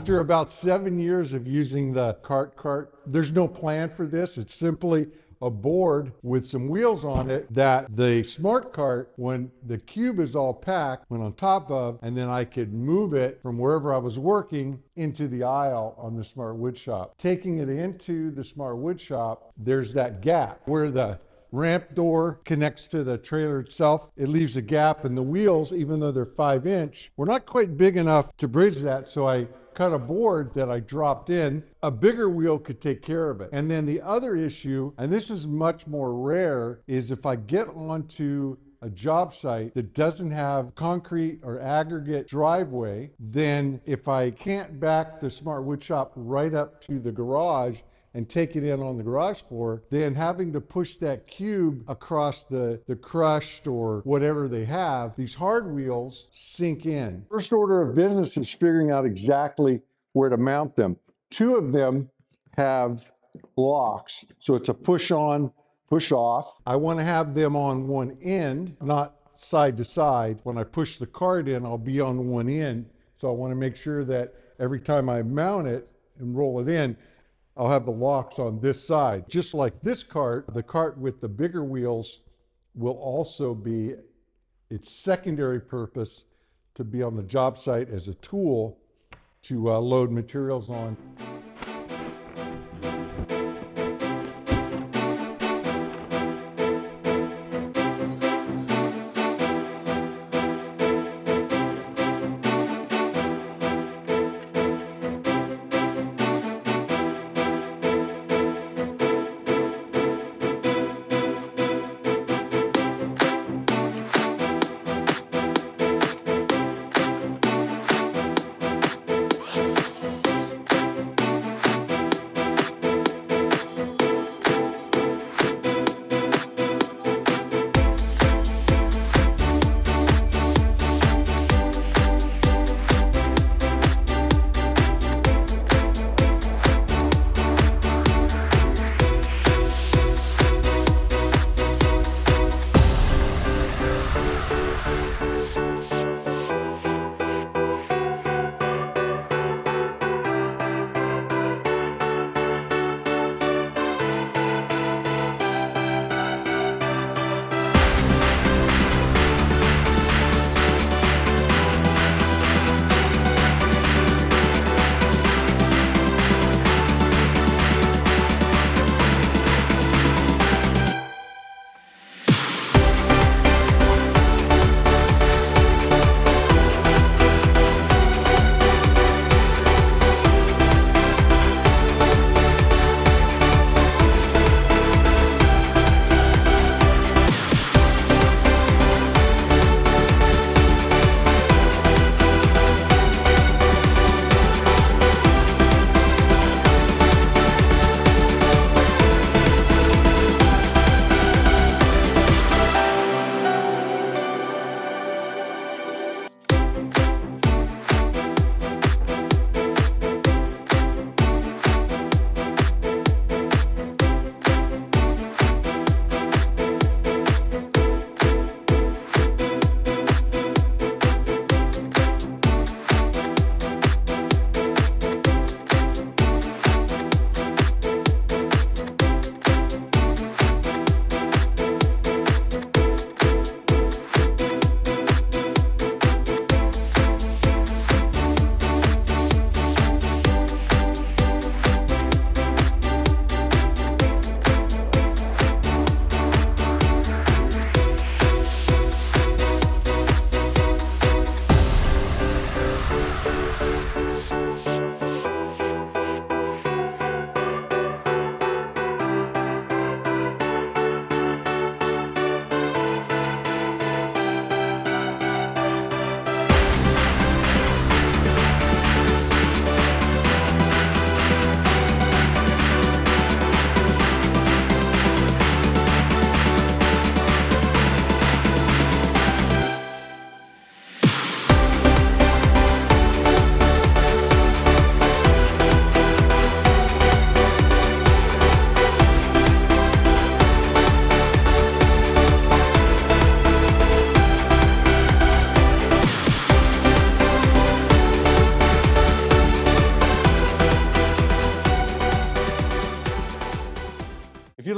After about 7 years of using the cart, there's no plan for this. It's simply a board with some wheels on it that the Smart Kart, when the cube is all packed, went on top of, and then I could move it from wherever I was working into the aisle on the Smart Woodshop. Taking it into the Smart Woodshop, there's that gap where the ramp door connects to the trailer itself. It leaves a gap, and the wheels, even though they're 5-inch, were not quite big enough to bridge that, so I cut a board that I dropped in. A bigger wheel could take care of it. And then the other issue, and this is much more rare, is if I get onto a job site that doesn't have concrete or aggregate driveway, then if I can't back the Smart Woodshop right up to the garage and take it in on the garage floor, then having to push that cube across the crushed or whatever they have, these hard wheels sink in. First order of business is figuring out exactly where to mount them. 2 of them have locks, so it's a push on, push off. I want to have them on one end, not side to side. When I push the cart in, I'll be on one end, so I want to make sure that every time I mount it and roll it in, I'll have the locks on this side. Just like this cart, the cart with the bigger wheels will also be its secondary purpose to be on the job site as a tool to load materials on.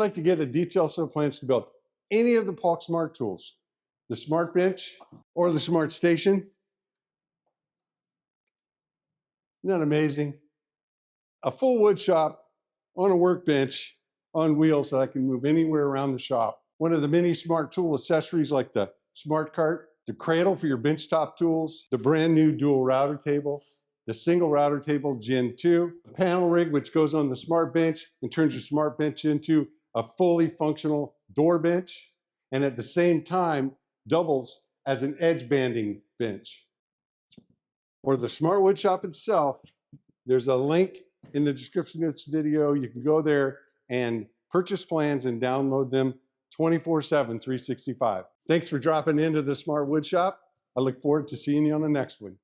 like to get a detailed set of plans to build any of the Paulk Smart tools, the Smart Bench or the Smart Station, isn't that amazing? A full wood shop on a workbench on wheels that I can move anywhere around the shop. One of the many smart tool accessories like the Smart Kart, the cradle for your benchtop tools, the brand new dual router table, the single router table Gen 2, the panel rig which goes on the Smart Bench and turns your Smart Bench into a fully functional door bench, and at the same time doubles as an edge banding bench. Or the Smart Woodshop itself, there's a link in the description of this video. You can go there and purchase plans and download them 24/7, 365. Thanks for dropping into the Smart Woodshop. I look forward to seeing you on the next one.